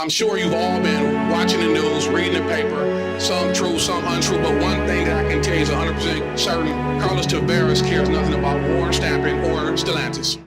I'm sure you've all been watching the news, reading the paper, some true, some untrue, but one thing that I can tell you is 100% certain, Carlos Tavares cares nothing about war stamping or Stellantis.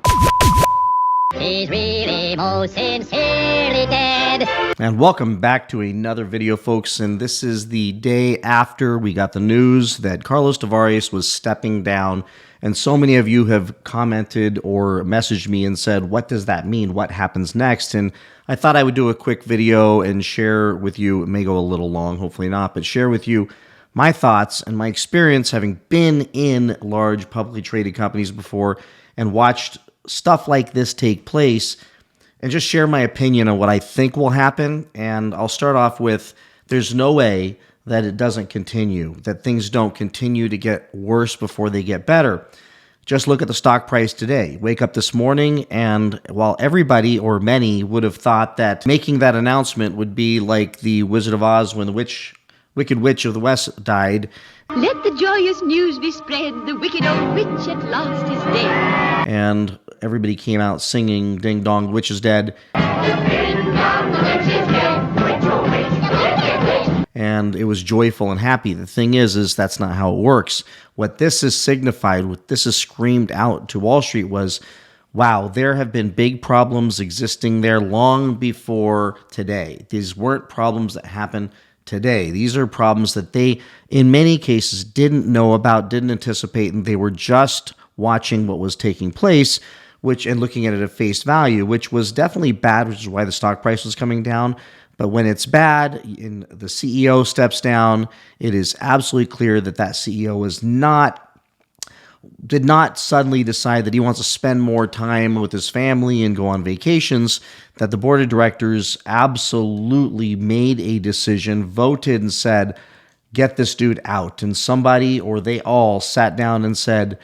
He's really most sincerely dead. And welcome back to another video, folks. And this is the day after we got the news that Carlos Tavares was stepping down. And so many of you have commented or messaged me and said, what does that mean? What happens next? And I thought I would do a quick video and share with you. It may go a little long, hopefully not, but share with you my thoughts and my experience having been in large publicly traded companies before and watched stuff like this take place, and just share my opinion on what I think will happen. And I'll start off with, there's no way that it doesn't continue, that things don't continue to get worse before they get better. Just look at the stock price today. Wake up this morning, and while everybody or many would have thought that making that announcement would be like the Wizard of Oz when the Wicked Witch of the West died. Let the joyous news be spread, the wicked old witch at last is dead. And everybody came out singing, Ding Dong, the Witch is Dead. Ding dong, the witch is dead. And it was joyful and happy. The thing is that's not how it works. What this is signified, what this is screamed out to Wall Street was, wow, there have been big problems existing there long before today. These weren't problems that happened today. These are problems that they, in many cases, didn't know about, didn't anticipate, and they were just watching what was taking place, and looking at it at face value, which was definitely bad, which is why the stock price was coming down. But when it's bad and the CEO steps down, it is absolutely clear that that CEO did not suddenly decide that he wants to spend more time with his family and go on vacations, that the board of directors absolutely made a decision, voted and said, get this dude out. And somebody or they all sat down and said,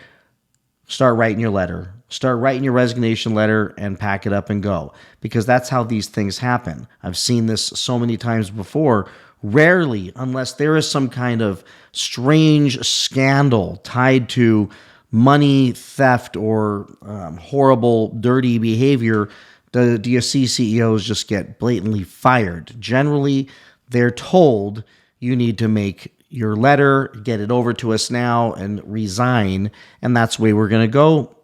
start writing your letter. Start writing your resignation letter and pack it up and go. Because that's how these things happen. I've seen this so many times before. Rarely, unless there is some kind of strange scandal tied to money theft or horrible, dirty behavior, do you see CEOs just get blatantly fired? Generally, they're told you need to make your letter, get it over to us now, and resign. And that's the way we're going to go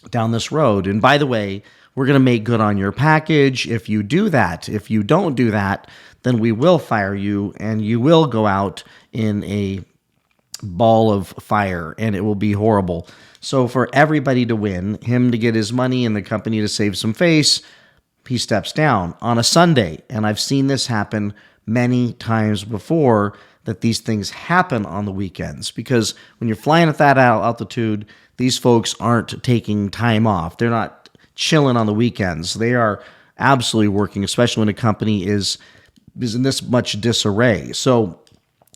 down this road. And by the way, we're going to make good on your package if you do that. If you don't do that, then we will fire you and you will go out in a ball of fire and it will be horrible. So for everybody to win, him to get his money and the company to save some face, he steps down on a Sunday. And I've seen this happen many times before, that these things happen on the weekends, because when you're flying at that altitude, these folks aren't taking time off. They're not chilling on the weekends. They are absolutely working, especially when a company is in this much disarray. So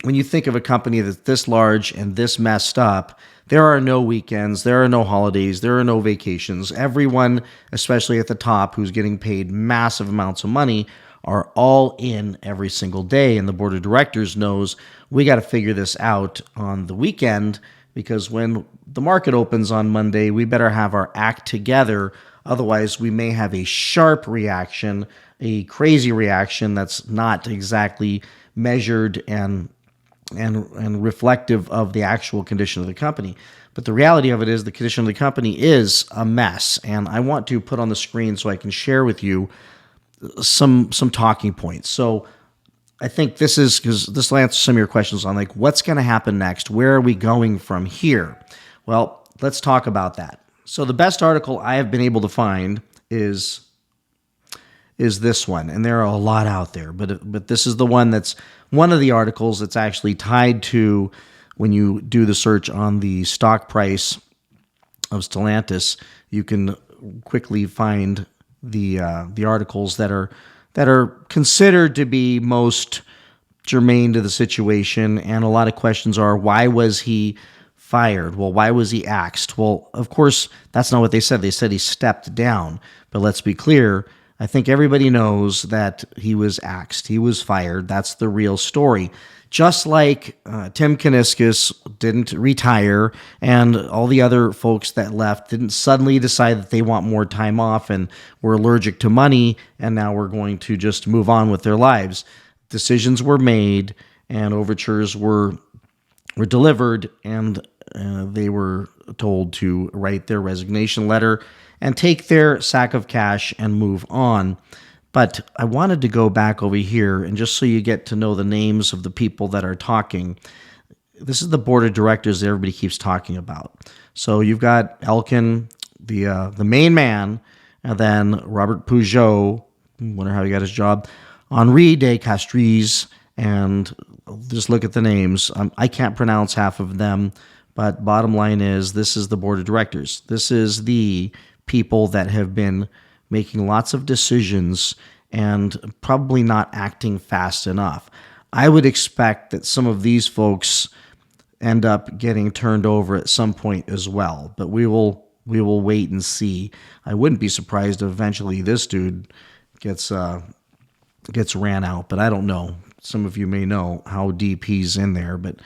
when you think of a company that's this large and this messed up, there are no weekends, there are no holidays, there are no vacations. Everyone, especially at the top, who's getting paid massive amounts of money, are all in every single day. And the board of directors knows we got to figure this out on the weekend, because when the market opens on Monday, we better have our act together. Otherwise, we may have a sharp reaction, a crazy reaction that's not exactly measured and reflective of the actual condition of the company. But the reality of it is the condition of the company is a mess. And I want to put on the screen so I can share with you some talking points. So I think this is, because this will answer some of your questions on like, what's going to happen next? Where are we going from here? Well, let's talk about that. So the best article I have been able to find is this one. And there are a lot out there, but this is the one that's one of the articles that's actually tied to, when you do the search on the stock price of Stellantis, you can quickly find the articles that are considered to be most germane to the situation. And a lot of questions are, why was he fired? Well, why was he axed? Well, of course, that's not what they said. They said he stepped down. But let's be clear, I think everybody knows that he was axed. He was fired. That's the real story. Just like Tim Kuniskis didn't retire and all the other folks that left didn't suddenly decide that they want more time off and were allergic to money and now we're going to just move on with their lives. Decisions were made and overtures were delivered and they were told to write their resignation letter and take their sack of cash and move on. But I wanted to go back over here, and just so you get to know the names of the people that are talking, this is the board of directors that everybody keeps talking about. So you've got Elkin, the main man, and then Robert Peugeot, wonder how he got his job, Henri de Castries, and just look at the names. I can't pronounce half of them, but bottom line is this is the board of directors. This is the people that have been making lots of decisions and probably not acting fast enough. I would expect that some of these folks end up getting turned over at some point as well, but we will wait and see. I wouldn't be surprised if eventually this dude gets ran out, but I don't know. Some of you may know how deep he's in there, but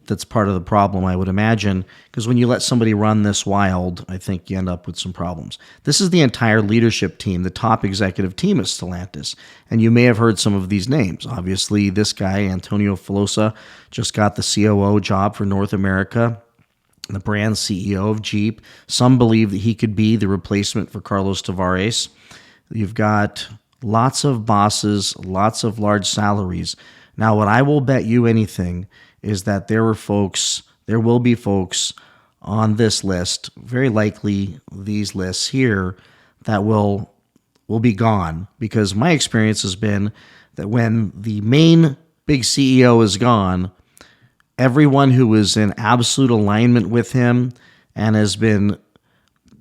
that's part of the problem, I would imagine, because when you let somebody run this wild, I think you end up with some problems. This is the entire leadership team, the top executive team at Stellantis, and you may have heard some of these names. Obviously, this guy, Antonio Filosa, just got the COO job for North America, the brand CEO of Jeep. Some believe that he could be the replacement for Carlos Tavares. You've got lots of bosses, lots of large salaries. Now, what I will bet you anything is that there will be folks on this list, very likely these lists here, that will be gone. Because my experience has been that when the main big CEO is gone, everyone who is in absolute alignment with him and has been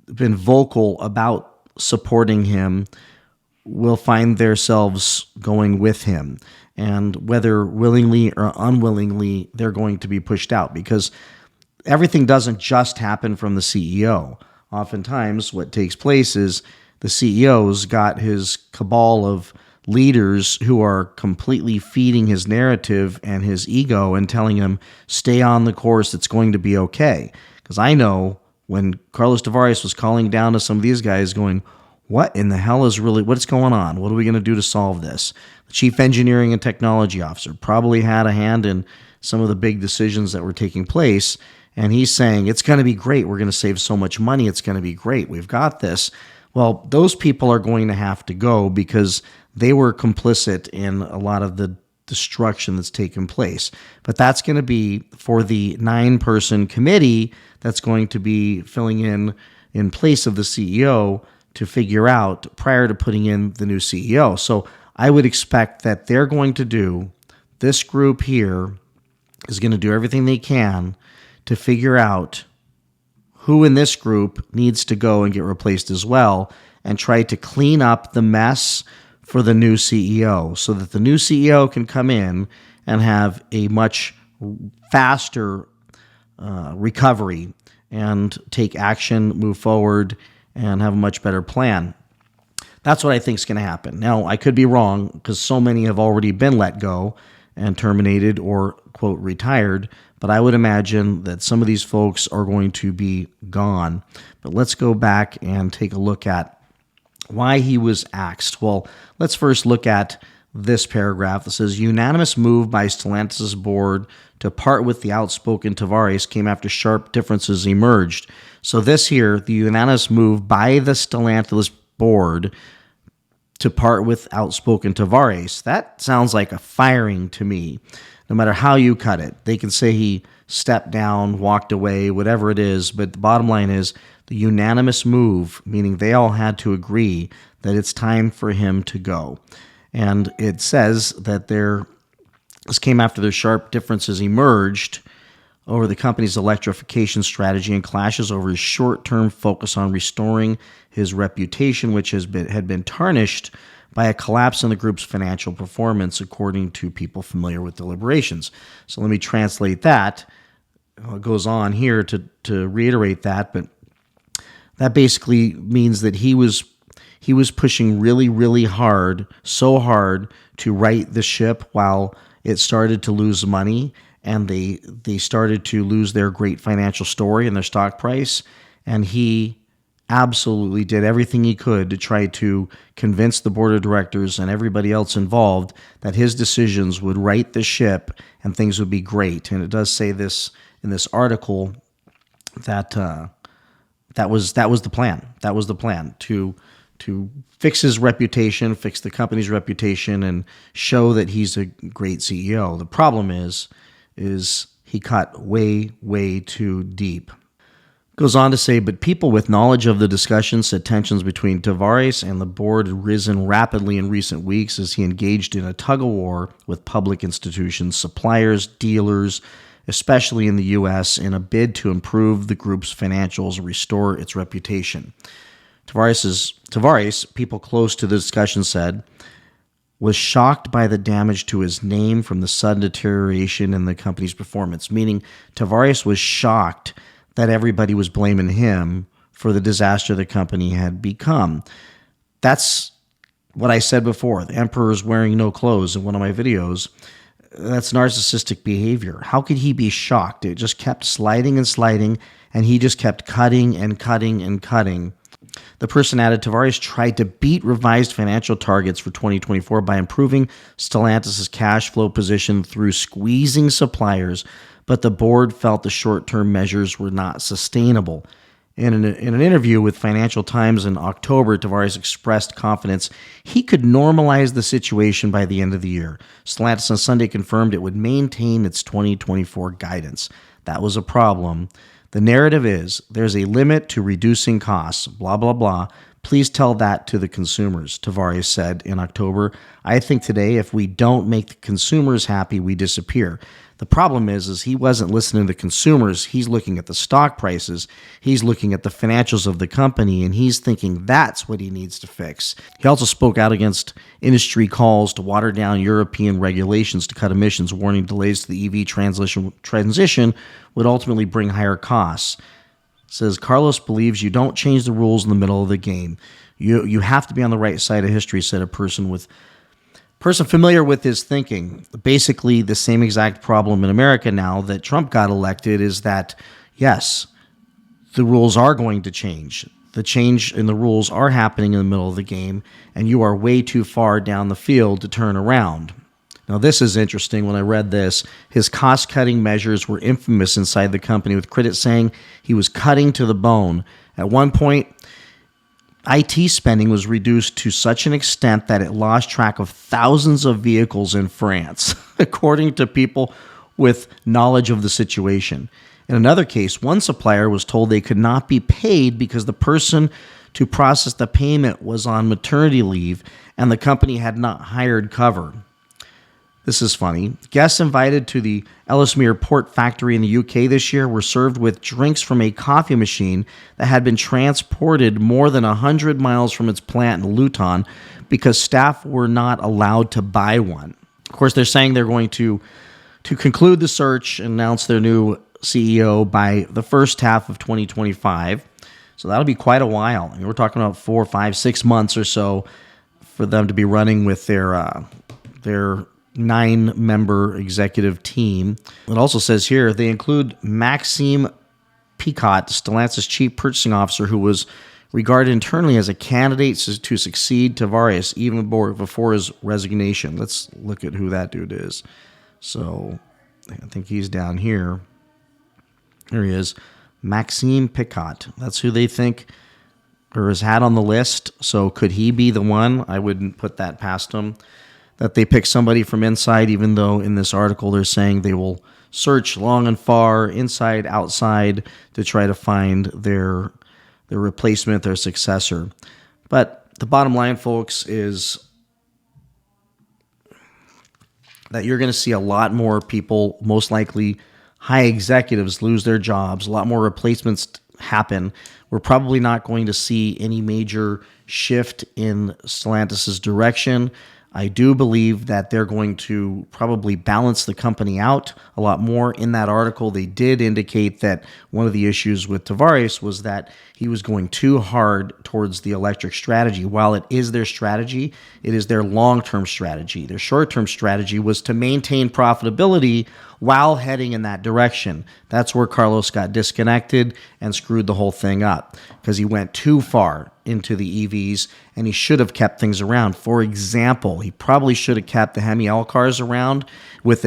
vocal about supporting him will find themselves going with him. And whether willingly or unwillingly, they're going to be pushed out because everything doesn't just happen from the CEO. Oftentimes, what takes place is the CEO's got his cabal of leaders who are completely feeding his narrative and his ego and telling him, stay on the course, it's going to be okay. Because I know when Carlos Tavares was calling down to some of these guys going, what in the hell is what's going on? What are we going to do to solve this? The chief engineering and technology officer probably had a hand in some of the big decisions that were taking place. And he's saying, it's going to be great. We're going to save so much money. It's going to be great. We've got this. Well, those people are going to have to go because they were complicit in a lot of the destruction that's taken place. But that's going to be for the 9-person committee that's going to be filling in place of the CEO to figure out prior to putting in the new CEO. So I would expect that they're going to do, this group here is going to do everything they can to figure out who in this group needs to go and get replaced as well and try to clean up the mess for the new CEO so that the new CEO can come in and have a much faster recovery and take action, move forward, and have a much better plan. That's what I think is going to happen. Now, I could be wrong because so many have already been let go and terminated or, quote, retired, but I would imagine that some of these folks are going to be gone. But let's go back and take a look at why he was axed. Well, let's first look at this paragraph that says, unanimous move by Stellantis' board to part with the outspoken Tavares came after sharp differences emerged. So this here, the unanimous move by the Stellantis board to part with outspoken Tavares, that sounds like a firing to me, no matter how you cut it. They can say he stepped down, walked away, whatever it is, but the bottom line is the unanimous move, meaning they all had to agree that it's time for him to go. And it says that this came after their sharp differences emerged over the company's electrification strategy and clashes over his short-term focus on restoring his reputation, which had been tarnished by a collapse in the group's financial performance, according to people familiar with deliberations. So let me translate that. It goes on here to reiterate that, but that basically means that he he was pushing really, really hard, so hard to right the ship while it started to lose money, and they started to lose their great financial story and their stock price. And he absolutely did everything he could to try to convince the board of directors and everybody else involved that his decisions would right the ship and things would be great. And it does say this in this article that that was the plan. That was the plan to fix his reputation, fix the company's reputation, and show that he's a great CEO. The problem is he cut way, way too deep. Goes on to say, but people with knowledge of the discussions said tensions between Tavares and the board had risen rapidly in recent weeks as he engaged in a tug-of-war with public institutions, suppliers, dealers, especially in the U.S., in a bid to improve the group's financials and restore its reputation. Tavares, people close to the discussion said, was shocked by the damage to his name from the sudden deterioration in the company's performance, meaning Tavares was shocked that everybody was blaming him for the disaster the company had become. That's what I said before. The emperor's wearing no clothes in one of my videos. That's narcissistic behavior. How could he be shocked? It just kept sliding and sliding, and he just kept cutting and cutting and cutting. The person added, Tavares tried to beat revised financial targets for 2024 by improving Stellantis' cash flow position through squeezing suppliers, but the board felt the short-term measures were not sustainable. In an interview with Financial Times in October, Tavares expressed confidence he could normalize the situation by the end of the year. Stellantis on Sunday confirmed it would maintain its 2024 guidance. That was a problem. The narrative is, there's a limit to reducing costs, blah, blah, blah. Please tell that to the consumers, Tavares said in October. I think today, if we don't make the consumers happy, we disappear. The problem is he wasn't listening to consumers. He's looking at the stock prices. He's looking at the financials of the company, and he's thinking that's what he needs to fix. He also spoke out against industry calls to water down European regulations to cut emissions, warning delays to the EV transition would ultimately bring higher costs. Says Carlos believes you don't change the rules in the middle of the game. You have to be on the right side of history, said a person familiar with his thinking. Basically, the same exact problem in America now that Trump got elected is that, yes, the rules are going to change. The change in the rules are happening in the middle of the game, and you are way too far down the field to turn around. Now, this is interesting. When I read this, his cost-cutting measures were infamous inside the company, with critics saying he was cutting to the bone. At one point, IT spending was reduced to such an extent that it lost track of thousands of vehicles in France, according to people with knowledge of the situation. In another case, one supplier was told they could not be paid because the person to process the payment was on maternity leave and the company had not hired cover. This is funny. Guests invited to the Ellesmere Port factory in the UK this year were served with drinks from a coffee machine that had been transported more than 100 miles from its plant in Luton because staff were not allowed to buy one. Of course, they're saying they're going to conclude the search and announce their new CEO by the first half of 2025. So that'll be quite a while. I mean, we're talking about 4, 5, 6 months or so for them to be running with their 9-member executive team. It also says here they include Maxime Picot, Stellantis chief purchasing officer, who was regarded internally as a candidate to succeed Tavares even before his resignation. Let's look at who that dude is. So I think he's down here. Here he is, Maxime Picot. That's who they think or has had on the list. So could he be the one? I wouldn't put that past him, that they pick somebody from inside, even though in this article they're saying they will search long and far, inside, outside, to try to find their replacement, their successor. But the bottom line, folks, is that you're going to see a lot more people, most likely high executives, lose their jobs, a lot more replacements happen. We're probably not going to see any major shift in Stellantis' direction. I do believe that they're going to probably balance the company out a lot more. In that article, they did indicate that one of the issues with Tavares was that he was going too hard towards the electric strategy. While it is their strategy, it is their long-term strategy. Their short-term strategy was to maintain profitability while heading in that direction. That's where Carlos got disconnected and screwed the whole thing up because he went too far into the EVs and he should have kept things around. For example, he probably should have kept the Hemi L cars around with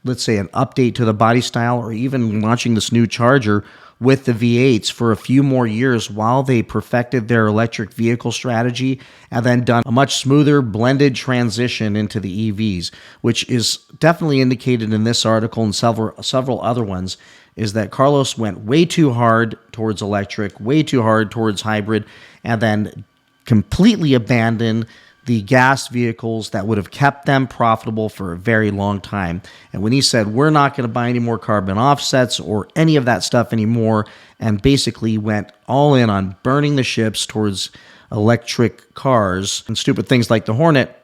let's say an update to the body style, or even launching this new Charger with the V8s for a few more years while they perfected their electric vehicle strategy, and then done a much smoother blended transition into the EVs, which is definitely indicated in this article and several other ones, is that Carlos went way too hard towards electric, way too hard towards hybrid, and then completely abandoned the gas vehicles that would have kept them profitable for a very long time. And when he said, we're not going to buy any more carbon offsets or any of that stuff anymore, and basically went all in on burning the ships towards electric cars and stupid things like the Hornet,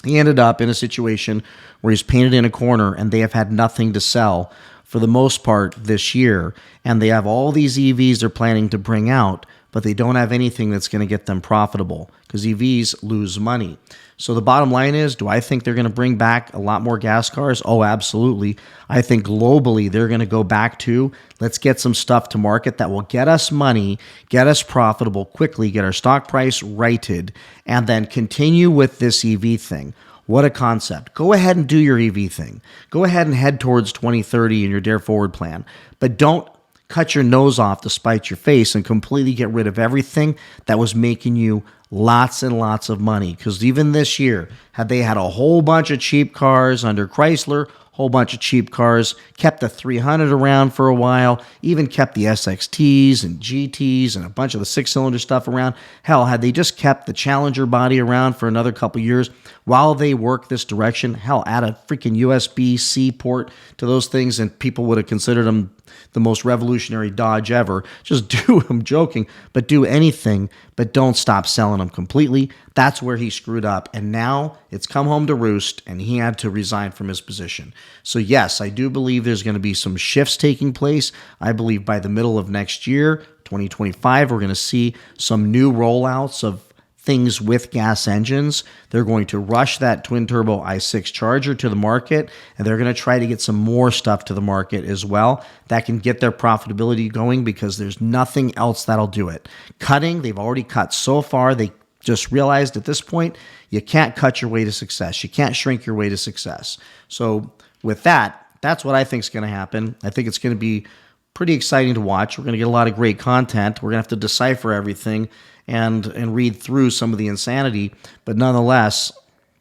he ended up in a situation where he's painted in a corner and they have had nothing to sell for the most part this year. And they have all these EVs they're planning to bring out, but they don't have anything that's going to get them profitable because EVs lose money. So the bottom line is, do I think they're going to bring back a lot more gas cars? Oh, absolutely. I think globally they're going to go back to, let's get some stuff to market that will get us money, get us profitable quickly, get our stock price righted, and then continue with this EV thing. What a concept. Go ahead and do your EV thing. Go ahead and head towards 2030 in your Dare Forward plan, but don't cut your nose off to spite your face and completely get rid of everything that was making you lots and lots of money. Because even this year, had they had a whole bunch of cheap cars under Chrysler, whole bunch of cheap cars, kept the 300 around for a while, even kept the SXTs and GTs and a bunch of the six-cylinder stuff around. Hell, had they just kept the Challenger body around for another couple years while they work this direction, hell, add a freaking USB-C port to those things and people would have considered them the most revolutionary Dodge ever. Just do, I'm joking, but do anything, but don't stop selling them completely. That's where he screwed up. And now it's come home to roost and he had to resign from his position. So yes, I do believe there's going to be some shifts taking place. I believe by the middle of next year, 2025, we're going to see some new rollouts of things with gas engines. They're going to rush that twin turbo i6 Charger to the market, and they're going to try to get some more stuff to the market as well that can get their profitability going, because there's nothing else that'll do it. Cutting, they've already cut so far. They just realized at this point, you can't cut your way to success. You can't shrink your way to success. So with that, that's what I think is going to happen. I think it's going to be pretty exciting to watch. We're going to get a lot of great content. We're going to have to decipher everything and read through some of the insanity, but nonetheless,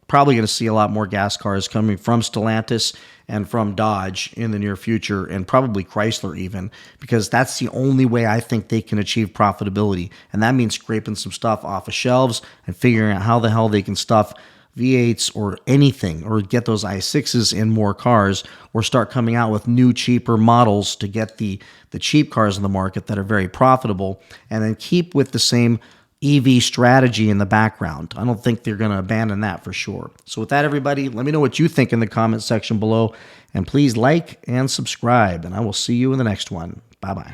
probably going to see a lot more gas cars coming from Stellantis and from Dodge in the near future, and probably Chrysler even, because that's the only way I think they can achieve profitability, and that means scraping some stuff off of shelves and figuring out how the hell they can stuff V8s or anything, or get those i6s in more cars, or start coming out with new cheaper models to get the cheap cars in the market that are very profitable, and then keep with the same EV strategy in the background. I don't think they're going to abandon that for sure. So with that, everybody, let me know what you think in the comment section below, and please like and subscribe, and I will see you in the next one. Bye-bye.